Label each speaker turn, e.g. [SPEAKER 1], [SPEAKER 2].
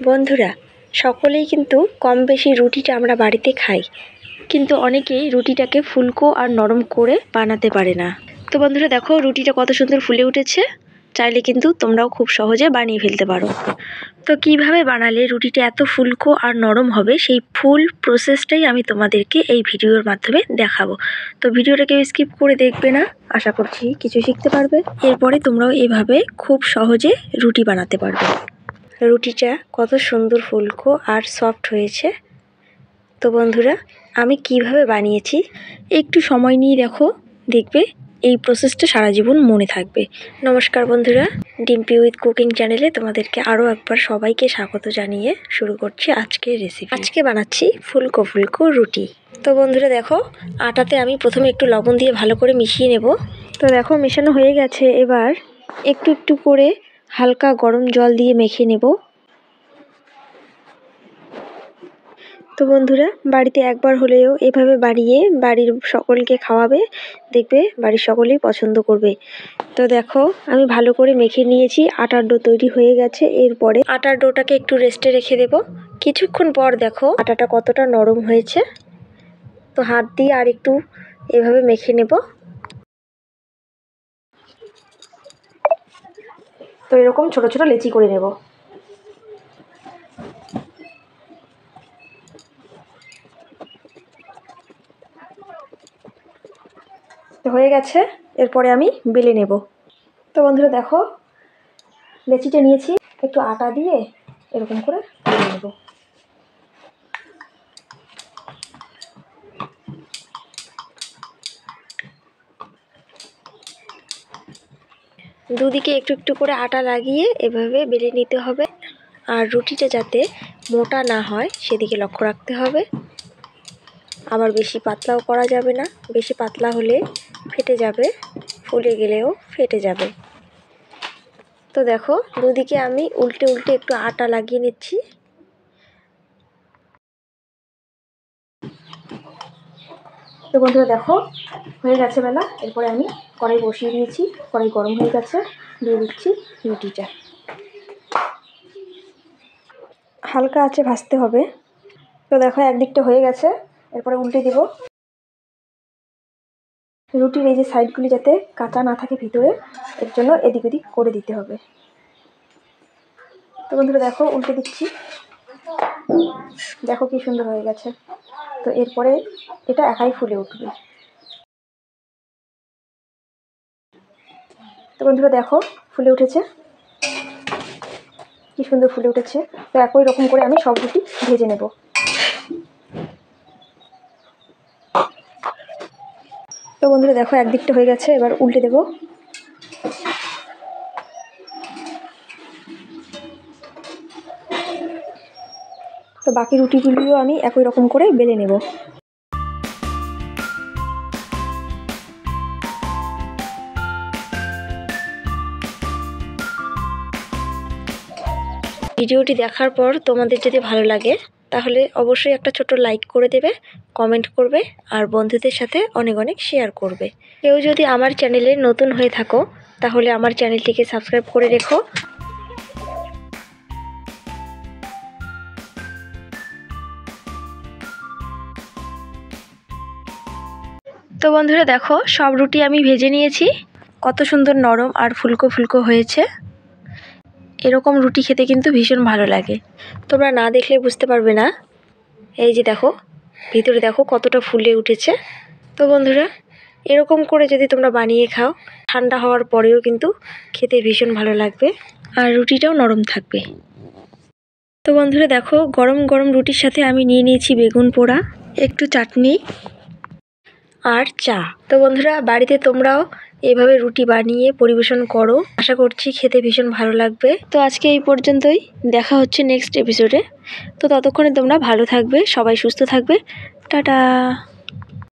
[SPEAKER 1] বন্ধুরা, সকলেই কিন্তু কম বেশি রুটিটা আমরা বাড়িতে খাই, কিন্তু অনেকেই রুটিটাকে ফুলকো আর নরম করে বানাতে পারে না। তো বন্ধুরা দেখো, রুটিটা কত সুন্দর ফুলে উঠেছে। চাইলে কিন্তু তোমরাও খুব সহজে বানিয়ে ফেলতে পারো। তো কিভাবে বানালে রুটিটা এত ফুলকো আর নরম হবে, সেই ফুল প্রসেসটাই আমি তোমাদেরকে এই ভিডিওর মাধ্যমে দেখাবো। তো ভিডিওটা কেউ স্কিপ করে দেখবে না, আশা করছি কিছু শিখতে পারবে। এরপরে তোমরাও এভাবে খুব সহজে রুটি বানাতে পারবে। রুটিটা কত সুন্দর ফুলকো আর সফট হয়েছে। তো বন্ধুরা, আমি কিভাবে বানিয়েছি একটু সময় নিয়ে দেখো, দেখবে এই প্রসেসটা সারা জীবন মনে থাকবে। নমস্কার বন্ধুরা, ডিম্পি উইথ কুকিং চ্যানেলে তোমাদেরকে আরও একবার সবাইকে স্বাগত জানিয়ে শুরু করছি আজকের রেসিপি। আজকে বানাচ্ছি ফুলকো ফুলকো রুটি। তো বন্ধুরা দেখো, আটাতে আমি প্রথমে একটু লবণ দিয়ে ভালো করে মিশিয়ে নেব। তো দেখো মেশানো হয়ে গেছে। এবার একটু একটু করে হালকা গরম জল দিয়ে মেখে নেব। তো বন্ধুরা, বাড়িতে একবার হলেও এভাবে বানিয়ে বাড়ির সকলকে খাওয়াবে, দেখবে বাড়ির সকলেই পছন্দ করবে। তো দেখো, আমি ভালো করে মেখে নিয়েছি, আটার ডো তৈরি হয়ে গেছে। এরপরে আটার ডোটাকে একটু রেস্টে রেখে দেব। কিছুক্ষণ পর দেখো আটাটা কতটা নরম হয়েছে। তো হাত দিয়ে আর একটু এভাবে মেখে নেব। তো এরকম ছোট ছোট লেচি করে নেব। তো হয়ে গেছে, এরপরে আমি বেলে নেব। তো বন্ধুরা দেখো, লেচিটা নিয়েছি, একটু আটা দিয়ে এরকম করে বেলে নেব। দুদিকে একটু একটু করে আটা লাগিয়ে এভাবে বেলে নিতে হবে। আর রুটিটা যাতে মোটা না হয় সেদিকে লক্ষ্য রাখতে হবে। আবার বেশি পাতলাও করা যাবে না, বেশি পাতলা হলে ফেটে যাবে, ফুলে গেলেও ফেটে যাবে। তো দেখো, দুদিকে আমি উল্টে উল্টে একটু আটা লাগিয়ে নিচ্ছি। তো বন্ধুরা দেখো, হয়ে গেছে বেলা। এরপরে আমি কড়াই বসিয়ে দিয়েছি, কড়াই গরম হয়ে গেছে, দিয়ে দিচ্ছি রুটিটা। হালকা আঁচে ভাজতে হবে। তো দেখো, একদিকটা হয়ে গেছে, এরপরে উল্টে দেব। রুটির এই যে সাইডগুলি যাতে কাঁচা না থাকে ভিতরে, এর জন্য এদিক ওদিক করে দিতে হবে। তো বন্ধুরা দেখো, উল্টে দিচ্ছি। দেখো কি সুন্দর হয়ে গেছে। তো এরপরে এটা একাই ফুলে উঠবে। তো বন্ধুরা দেখো, ফুলে উঠেছে, কি সুন্দর ফুলে উঠেছে। তো একই রকম করে আমি সব রুটি ভেজে নেব। তো বন্ধুরা দেখো, একদিকটা হয়ে গেছে, এবার উল্টে দেব। তো বাকি রুটিগুলিও আমি একই রকম করে বেলে নেব। ভিডিওটি দেখার পর তোমাদের যদি ভালো লাগে তাহলে অবশ্যই একটা ছোট লাইক করে দেবে, কমেন্ট করবে আর বন্ধুদের সাথে অনেক অনেক শেয়ার করবে। কেউ যদি আমার চ্যানেলে নতুন হয়ে থাকো তাহলে আমার চ্যানেলটিকে সাবস্ক্রাইব করে রেখো। তো বন্ধুরা দেখো, সব রুটি আমি ভেজে নিয়েছি, কত সুন্দর নরম আর ফুলকো ফুলকো হয়েছে। এরকম রুটি খেতে কিন্তু ভীষণ ভালো লাগে, তোমরা না দেখলে বুঝতে পারবে না। এই যে দেখো, ভিতরে দেখো কতটা ফুলে উঠেছে। তো বন্ধুরা, এরকম করে যদি তোমরা বানিয়ে খাও, ঠান্ডা হওয়ার পরেও কিন্তু খেতে ভীষণ ভালো লাগবে আর রুটিটাও নরম থাকবে। তো বন্ধুরা দেখো, গরম গরম রুটির সাথে আমি নিয়ে নিয়েছি বেগুন পোড়া, একটু চাটনি আর চা। তো বন্ধুরা, বাড়িতে তোমরাও এভাবে রুটি বানিয়ে পরিবেশন করো, আশা করছি খেতে ভীষণ ভালো লাগবে। তো আজকে এই পর্যন্তই, দেখা হচ্ছে নেক্সট এপিসোডে। তো ততক্ষণে তোমরা ভালো থাকবে, সবাই সুস্থ থাকবে। টাটা।